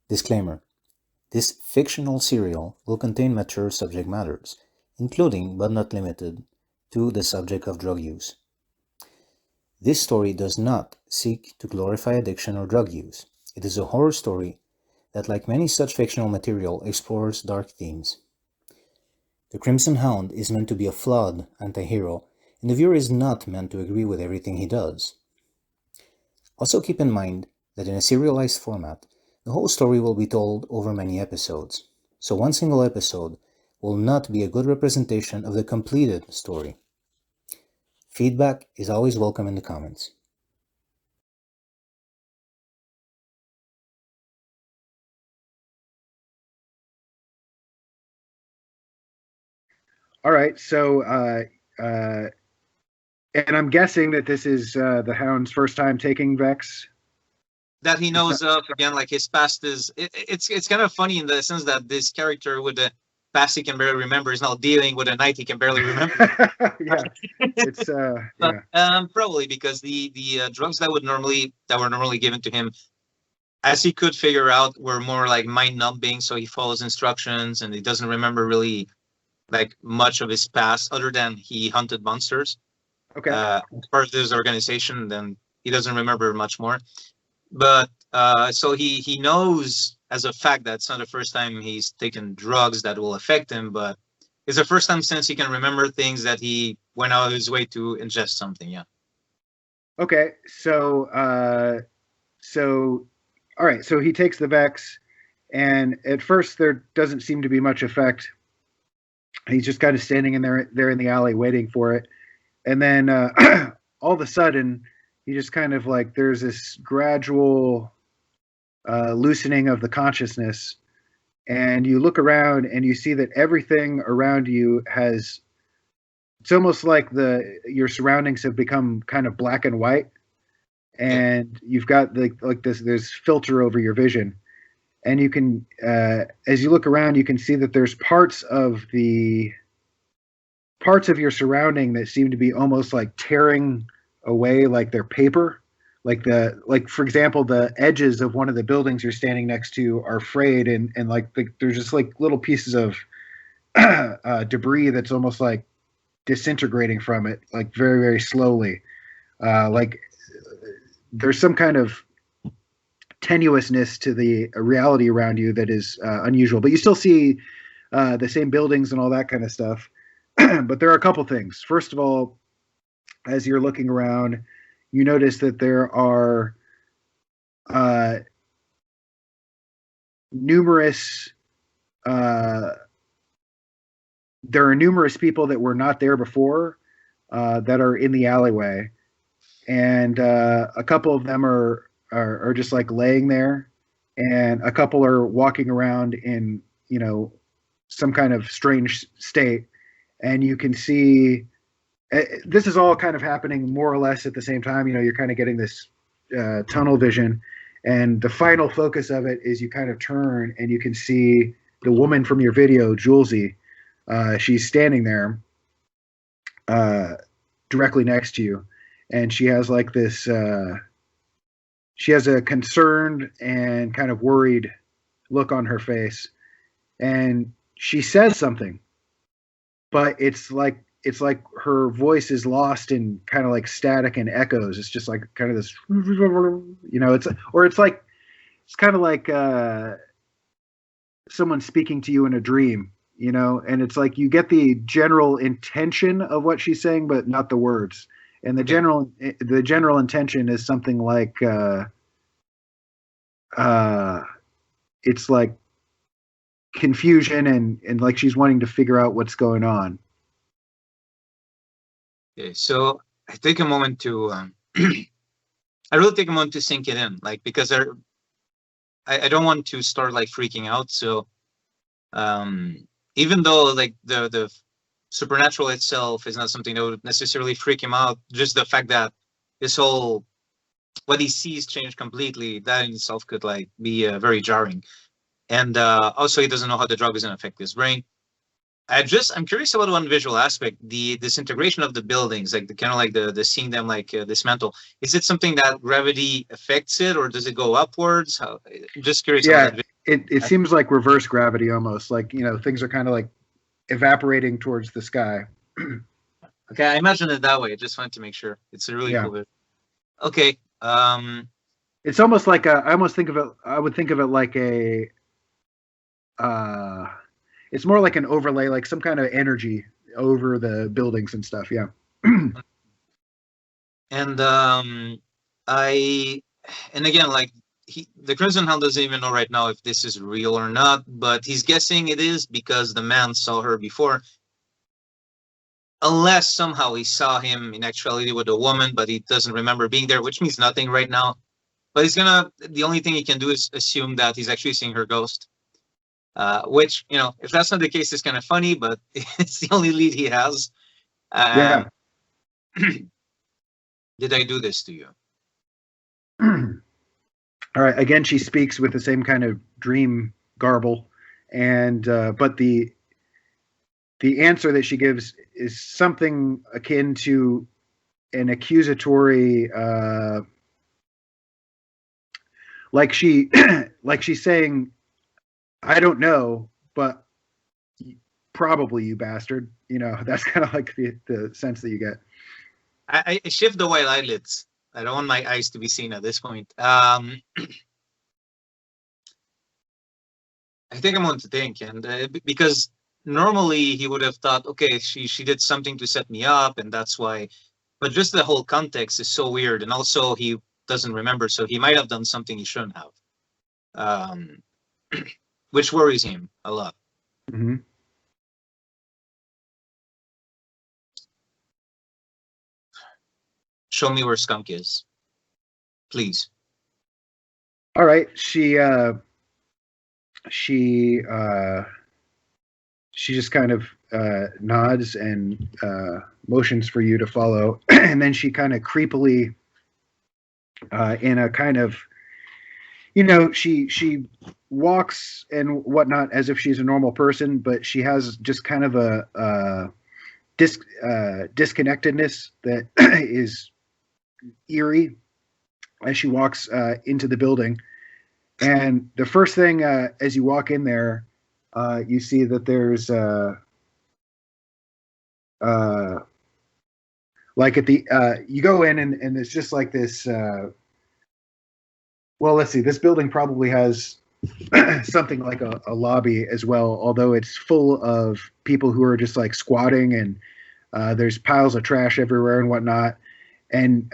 Disclaimer: this fictional serial will contain mature subject matters, including but not limited to the subject of drug use. This story does not seek to glorify addiction or drug use. It is a horror story that, like many such fictional material, explores dark themes. The Crimson Hound is meant to be a flawed anti-hero, and the viewer is not meant to agree with everything he does. Also keep in mind that in a serialized format, the whole story will be told over many episodes, so one single episode will not be a good representation of the completed story. Feedback is always welcome in the comments. All right, so and I'm guessing that this is the Hound's first time taking Vex. That he knows of. Again, like his past is it's kind of funny in the sense that this character with the past he can barely remember is now dealing with a night he can barely remember. Yeah, it's probably because the drugs that were normally given to him, as he could figure out, were more like mind numbing. So he follows instructions and he doesn't remember really like much of his past other than he hunted monsters. Okay. As part of this organization, then he doesn't remember much more. But so he knows as a fact that it's not the first time he's taken drugs that will affect him, but it's the first time since he can remember things that he went out of his way to ingest something. Yeah. Okay. So all right. So he takes the Vex, and at first there doesn't seem to be much effect. He's just kind of standing in there in the alley waiting for it, and then all of a sudden, he just kind of like there's this gradual loosening of the consciousness, and you look around and you see that everything around you has. It's almost like your surroundings have become kind of black and white, and you've got this filter over your vision, and you can as you look around, you can see that there's parts of your surrounding that seem to be almost like tearing away like they're paper, like for example the edges of one of the buildings you're standing next to are frayed, and there's just like little pieces of debris that's almost like disintegrating from it, like very very slowly, like there's some kind of tenuousness to the reality around you that is unusual, but you still see the same buildings and all that kind of stuff. But there are a couple things. First of all, as you're looking around, you notice that there are numerous people that were not there before that are in the alleyway, and a couple of them are just like laying there, and a couple are walking around in some kind of strange state, and you can see this is all kind of happening more or less at the same time. You're kind of getting this tunnel vision, and the final focus of it is you kind of turn and you can see the woman from your video, Julesy. She's standing there directly next to you, and she has like this she has a concerned and kind of worried look on her face, and she says something, but it's like her voice is lost in kind of like static and echoes. It's just like kind of this, it's kind of like someone speaking to you in a dream, and it's like you get the general intention of what she's saying, but not the words. And the general intention is something like it's like confusion and like she's wanting to figure out what's going on. Okay, so I take a moment to I really take a moment to sink it in, like, because I don't want to start like freaking out. So even though like the supernatural itself is not something that would necessarily freak him out, just the fact that this whole what he sees changed completely, that in itself could like be very jarring. And also he doesn't know how the drug is going to affect his brain. I'm curious about one visual aspect, the disintegration of the buildings, like the kind of like the seeing them like dismantle. Is it something that gravity affects it, or does it go upwards? I'm just curious. Yeah, it seems like reverse gravity almost. Like, things are kind of like evaporating towards the sky. Okay, I imagine it that way. I just wanted to make sure. It's a really Yeah. cool bit. Okay. It's almost like I would think of it like it's more like an overlay, like some kind of energy over the buildings and stuff. Yeah. And again, like the Crimson Hound doesn't even know right now if this is real or not, but he's guessing it is because the man saw her before. Unless somehow he saw him in actuality with a woman, but he doesn't remember being there, which means nothing right now. But the only thing he can do is assume that he's actually seeing her ghost. Which, if that's not the case, it's kind of funny, but it's the only lead he has. Yeah. Did I do this to you? All right. Again, she speaks with the same kind of dream garble, and but the answer that she gives is something akin to an accusatory, like she's saying, "I don't know, but probably, you bastard." That's kind of like the sense that you get. I shift the white eyelids. I don't want my eyes to be seen at this point. I think I'm going to think, and because normally he would have thought, okay, she did something to set me up, and that's why. But just the whole context is so weird, and also he doesn't remember, so he might have done something he shouldn't have, which worries him a lot. Mm-hmm. Show me where Skunk is, please. All right. She just kind of nods and motions for you to follow, and then she kind of creepily, in a kind of, she walks and whatnot as if she's a normal person, but she has just kind of a disconnectedness that is eerie as she walks into the building. And the first thing, as you walk in there, you see that there's like at the you go in and it's just like this. Well, let's see. This building probably has something like a lobby as well, although it's full of people who are just like squatting, and there's piles of trash everywhere and whatnot. And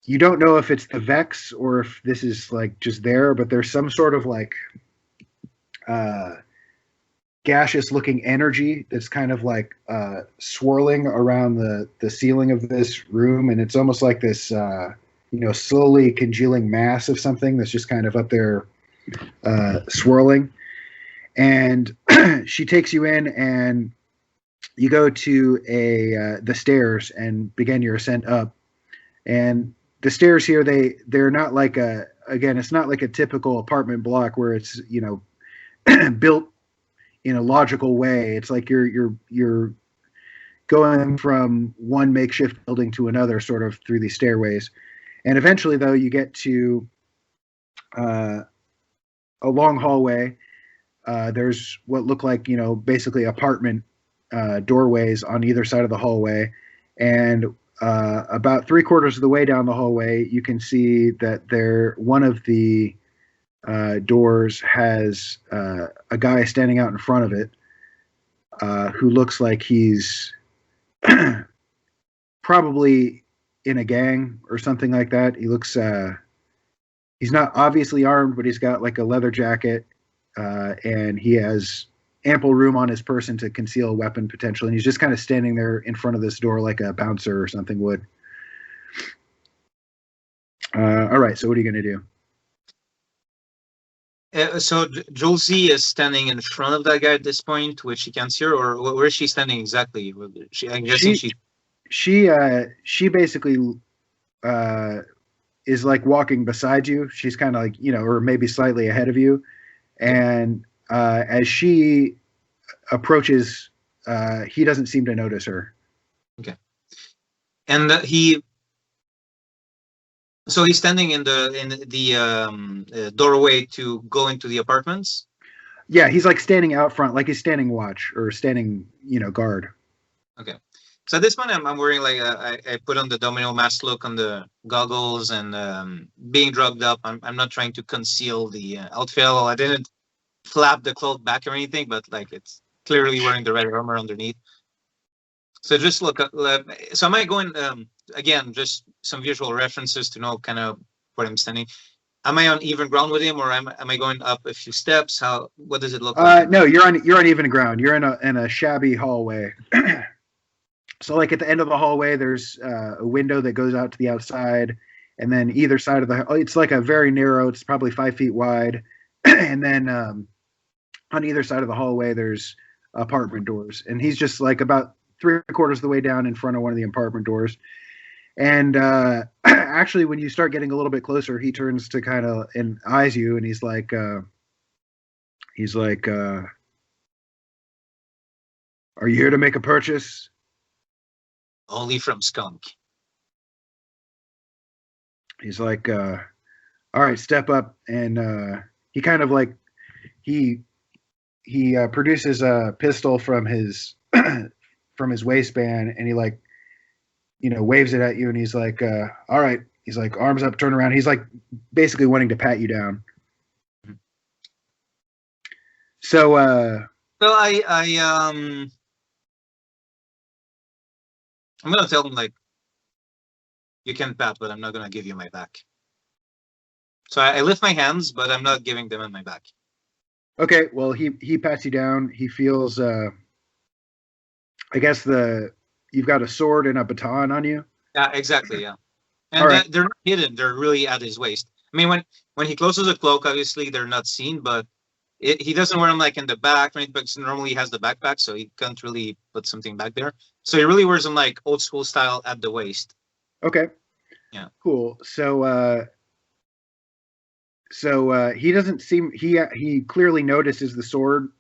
you don't know if it's the Vex or if this is like just there, but there's some sort of like gaseous looking energy that's kind of like swirling around the ceiling of this room, and it's almost like this slowly congealing mass of something that's just kind of up there swirling. And she takes you in, and you go to the stairs and begin your ascent up. And the stairs here, they're not like it's not like a typical apartment block where it's built in a logical way. It's like you're going from one makeshift building to another, sort of through these stairways. And eventually, though, you get to a long hallway. There's what look like basically apartment doorways on either side of the hallway, and about 3/4 of the way down the hallway, you can see that one of the doors has a guy standing out in front of it who looks like he's probably in a gang or something like that. He looks he's not obviously armed, but he's got like a leather jacket, and he has ample room on his person to conceal a weapon potentially, and he's just kind of standing there in front of this door like a bouncer or something would. All right, so what are you going to do? So Josie is standing in front of that guy at this point, which she can't see her, or where is she standing exactly? I'm guessing she basically is like walking beside you. She's kind of like, or maybe slightly ahead of you. And as she approaches, he doesn't seem to notice her. Okay. And he So he's standing in the doorway to go into the apartments. Yeah, he's like standing out front, like he's standing watch or standing, guard. Okay. So at this point, I'm wearing like I put on the domino mask look on the goggles and being drugged up. I'm not trying to conceal the outfit. I didn't flap the cloak back or anything, but like it's clearly wearing the red armor underneath. So just look up. So am I going again? Just some visual references to know kind of where I'm standing. Am I on even ground with him, or am I going up a few steps? What does it look like? No, you're on even ground. You're in a shabby hallway. So like at the end of the hallway, there's a window that goes out to the outside, and then either side of it's like a very narrow. It's probably 5 feet wide, and then on either side of the hallway, there's apartment doors, and he's just like about 3/4 of the way down in front of one of the apartment doors. And actually, when you start getting a little bit closer, he turns to kind of and eyes you, and he's like, "Are you here to make a purchase?" Only from Skunk. He's like, "All right, step up." And he kind of like he produces a pistol from his from his waistband, and he like waves it at you, and he's like, "All right." He's like, arms up, turn around. He's like basically wanting to pat you down. So I'm gonna tell him like, you can pat, but I'm not gonna give you my back. So I lift my hands, but I'm not giving them in my back. Okay, well he pats you down. He feels I guess you've got a sword and a baton on you. Yeah, exactly. Yeah, and they're not hidden; they're really at his waist. I mean, when he closes a cloak, obviously they're not seen, but he doesn't wear them like in the back, right? Because normally he has the backpack, so he can't really put something back there. So he really wears them like old school style at the waist. Okay. Yeah. Cool. So he doesn't seem he clearly notices the sword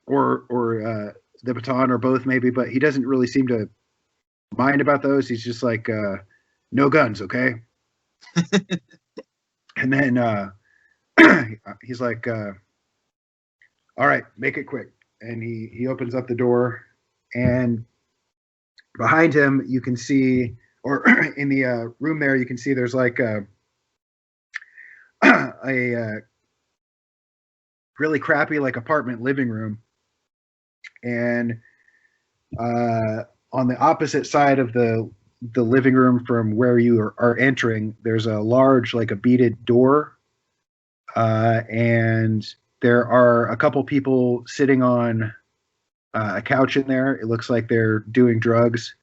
or the baton or both maybe, but he doesn't really seem to mind about those. He's just like no guns, okay? And then he's like all right, make it quick. And he opens up the door, and behind him you can see, or in the room there you can see there's like a really crappy like apartment living room, and on the opposite side of the living room from where you are entering, there's a large like a beaded door, and there are a couple people sitting on a couch in there. It looks like they're doing drugs.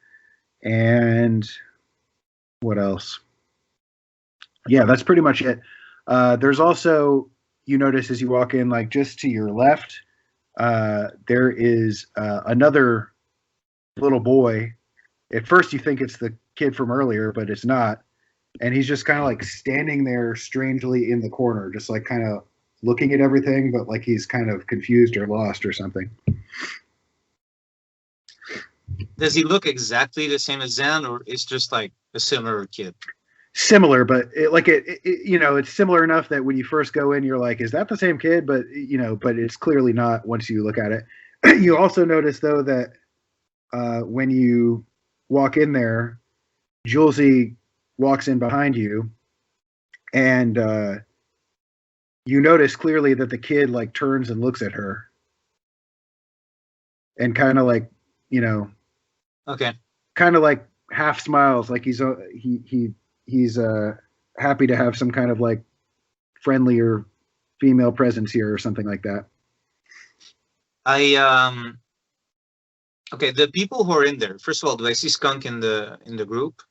And what else? Yeah, that's pretty much it. There's also, you notice as you walk in, like just to your left, there is another little boy. At first you think it's the kid from earlier, but it's not. And he's just kind of like standing there strangely in the corner, just like kind of looking at everything, but like he's kind of confused or lost or something. Does he look exactly the same as Zan, or is just like a similar kid? Similar, but it's similar enough that when you first go in, you're like, is that the same kid? But but it's clearly not once you look at it. You also notice though that when you walk in there, Julesy walks in behind you, and you notice clearly that the kid like turns and looks at her, and kind of like okay, kind of like half smiles, like he's happy to have some kind of like friendlier female presence here or something like that. Okay, the people who are in there. First of all, do I see Skunk in the group?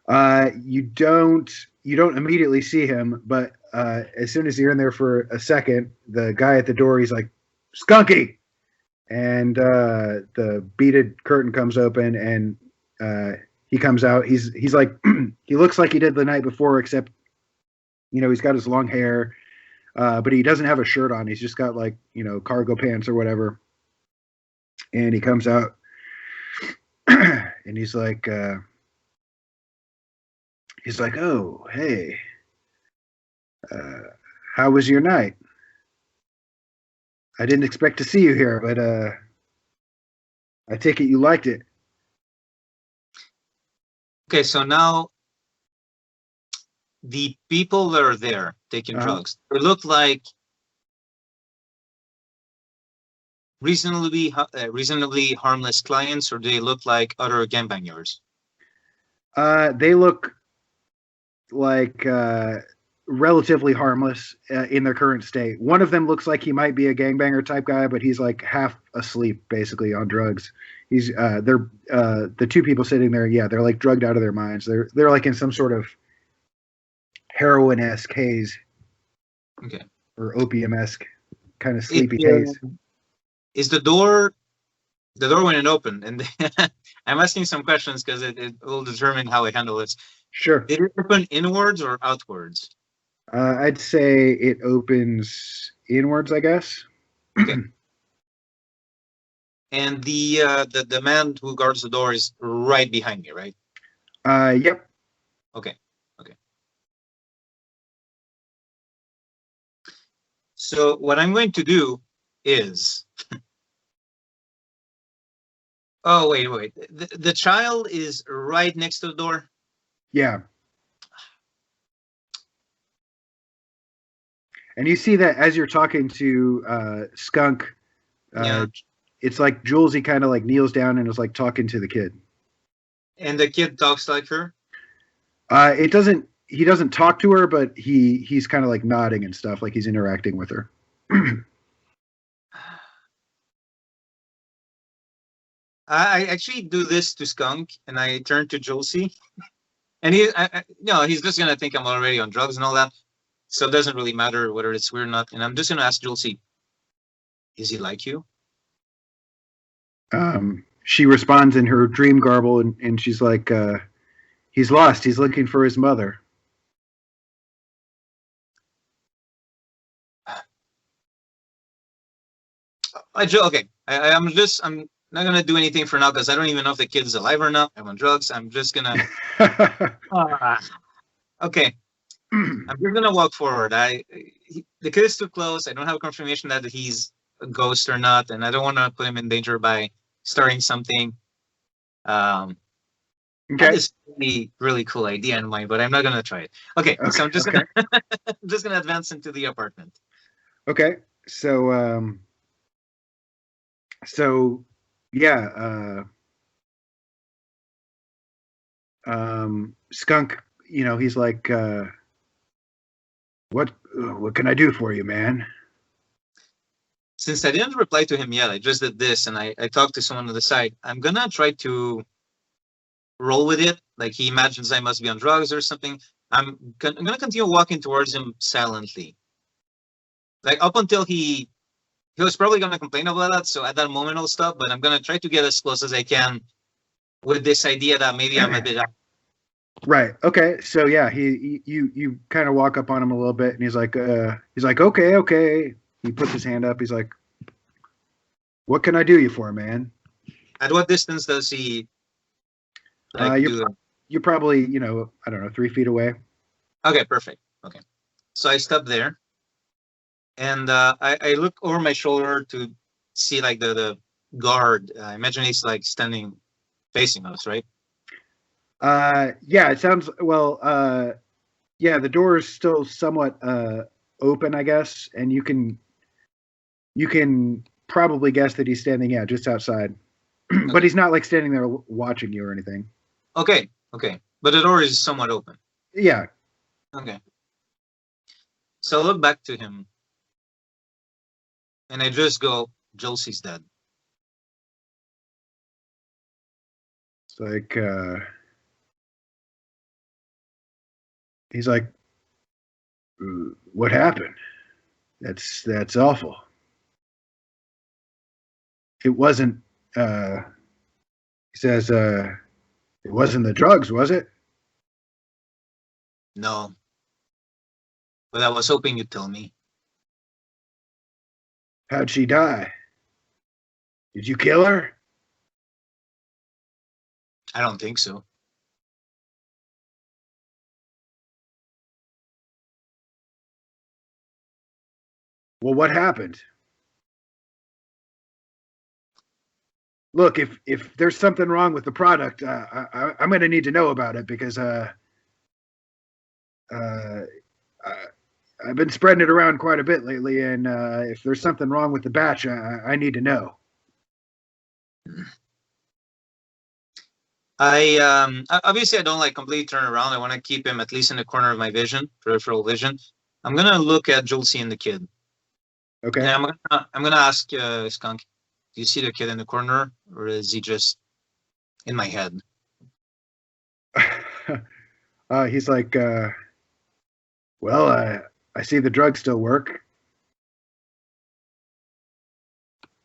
You don't immediately see him, but as soon as you're in there for a second, the guy at the door, he's like, "Skunky," and the beaded curtain comes open, and he comes out. He's like, he looks like he did the night before, except he's got his long hair, but he doesn't have a shirt on. He's just got like cargo pants or whatever. And he comes out, and he's like, He's like, "Oh, hey, uh, how was your night? I didn't expect to see you here, but I take it you liked it." Okay, so now the people that are there taking drugs, they look like reasonably harmless clients, or they look like other gangbangers? They look like relatively harmless in their current state. One of them looks like he might be a gangbanger type guy, but he's like half asleep, basically on drugs. They're the two people sitting there. Yeah, they're like drugged out of their minds. They're like in some sort of heroin-esque haze. Okay. Or opium-esque kind of sleepy haze. Is the door when it opened, and I'm asking some questions because it will determine how I handle this. Sure. Did it open inwards or outwards? I'd say it opens inwards, I guess. Okay. And the man who guards the door is right behind me, right? Yep. Okay. So what I'm going to do is, oh wait, the child is right next to the door. Yeah. And you see that as you're talking to Skunk, Yeah. it's like Julesy kind of like kneels down and is like talking to the kid. And the kid talks like her? He doesn't talk to her, but he's kind of like nodding and stuff, like he's interacting with her. I actually do this to Skunk, and I turn to Josie, and he's just gonna think I'm already on drugs and all that, so it doesn't really matter whether it's weird or not. And I'm just gonna ask Josie, is he like you? She responds in her dream garble, and she's like, he's lost. He's looking for his mother. Okay. I'm not gonna do anything for now because I don't even know if the kid's alive or not. I'm on drugs. I'm just gonna. Okay. I'm just gonna walk forward. The kid is too close. I don't have confirmation that he's a ghost or not, and I don't want to put him in danger by starting something. Okay. I have this really cool idea in mind, but I'm not gonna try it. Okay. So I'm just gonna advance into the apartment. Okay. So yeah, Skunk, he's like, what can I do for you, man? Since I didn't reply to him yet, I just did this, and I talked to someone on the side. I'm gonna try to roll with it, like he imagines I must be on drugs or something. I'm gonna continue walking towards him silently, like up until he was probably gonna complain about that. So at that moment I'll stop, but I'm gonna try to get as close as I can with this idea that maybe I'm a bit out. Right. Okay. So yeah, you kind of walk up on him a little bit, and he's like, okay. He puts his hand up. He's like, what can I do you for, man? At what distance does he? You're probably, I don't know, 3 feet away. Okay, perfect. Okay, so I stop there, and I look over my shoulder to see like the guard. I imagine he's like standing facing us, right? Yeah, it sounds well. Yeah, the door is still somewhat open, I guess, and you can probably guess that he's standing, just outside. Okay. But he's not like standing there watching you or anything. Okay, but the door is somewhat open. Yeah. Okay. So I look back to him, and I just go, Josie's dead. It's like, he's like, what happened? That's awful. It wasn't, he says, it wasn't the drugs, was it? No. But I was hoping you'd tell me. How'd she die? Did you kill her? I don't think so. Well, what happened? Look, if there's something wrong with the product, I'm going to need to know about it because uh, I've been spreading it around quite a bit lately, and if there's something wrong with the batch, I need to know. Obviously I don't like completely turn around. I want to keep him at least in the corner of my vision, peripheral vision. I'm gonna look at Julesy and the kid. Okay. And I'm gonna ask Skunk, do you see the kid in the corner, or is he just in my head? He's like, well, I see the drugs still work.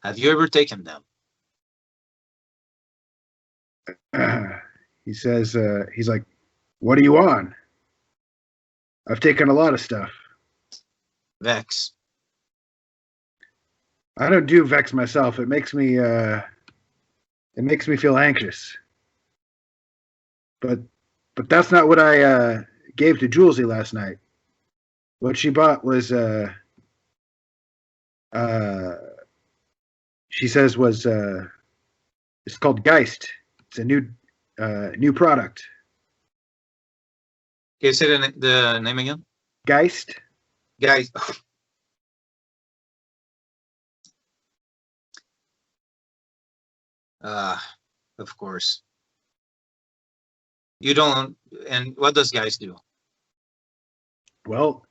Have you ever taken them? He says, he's like, what are you on? I've taken a lot of stuff. Vex. I don't do Vex myself. It makes me feel anxious. But that's not what I gave to Julesy last night. What she bought was she says was it's called Geist. It's a new product. Can you say the name again? Geist. Guys. Of course. You don't. And what does Guys do? Well,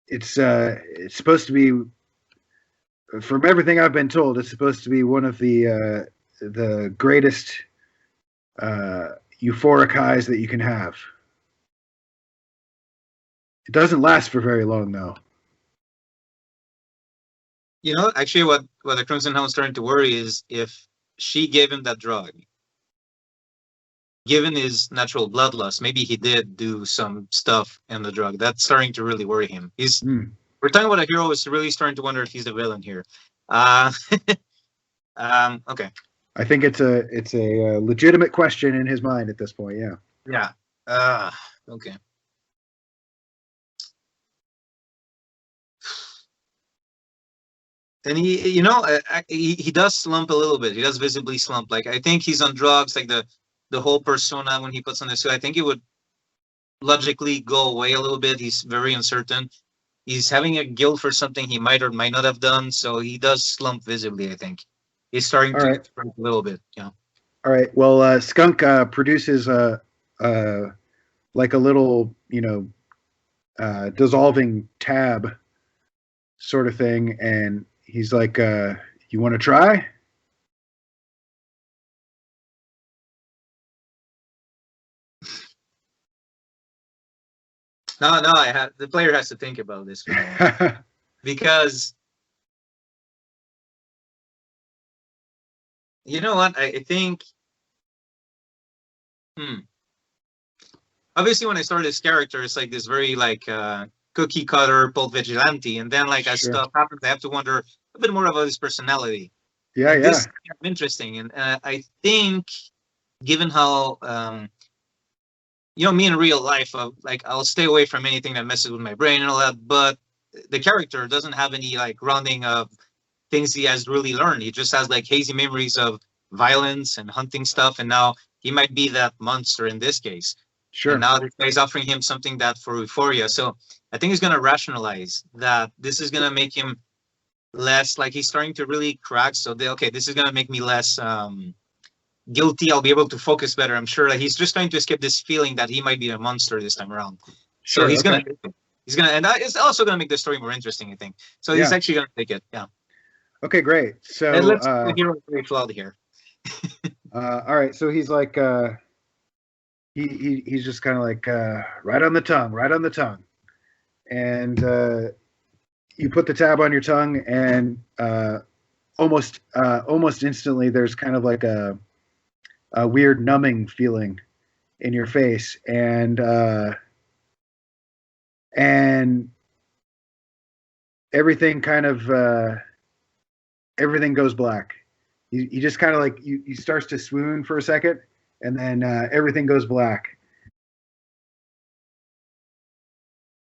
it's supposed to be, from everything I've been told, it's supposed to be one of the greatest euphoric highs that you can have. It doesn't last for very long, though. You know, actually, what the Crimson Hound is starting to worry is if she gave him that drug, given his natural bloodlust, maybe he did do some stuff in the drug. That's starting to really worry him. We're talking about a hero who's really starting to wonder if he's the villain here. Okay. I think it's a legitimate question in his mind at this point. Yeah. Yeah. Okay. And he does slump a little bit. He does visibly slump. Like, I think he's on drugs. Like the whole persona when he puts on the suit, I think it would logically go away a little bit. He's very uncertain. He's having a guilt for something he might or might not have done. So he does slump visibly, I think. He's starting to right. a little bit. Yeah. All right. Well, Skunk produces like a little, dissolving tab sort of thing, and he's like, you want to try? No, the player has to think about this because you know what? I think obviously when I started this character, it's like this very like cookie cutter Pulp vigilante, and then like as stuff happens, I have to wonder a bit more about his personality. Yeah, and this is interesting, and I think given how me in real life, like I'll stay away from anything that messes with my brain and all that, but the character doesn't have any like grounding of things he has really learned. He just has like hazy memories of violence and hunting stuff, and now he might be that monster in this case. Sure. And now this guy's offering him something that for euphoria. So I think he's gonna rationalize that this is gonna make him less like he's starting to really crack. So this is gonna make me less guilty. I'll be able to focus better. I'm sure that he's just trying to escape this feeling that he might be a monster this time around. Sure, so he's gonna, and that is also gonna make the story more interesting, I think. So he's actually gonna take it. Yeah. Okay, great. So and let's hero very flawed here. All right. So he's like, he's just kind of like right on the tongue, and you put the tab on your tongue, and almost instantly there's kind of like a weird numbing feeling in your face, and everything kind of everything goes black. You just kind of like you starts to swoon for a second, and then everything goes black,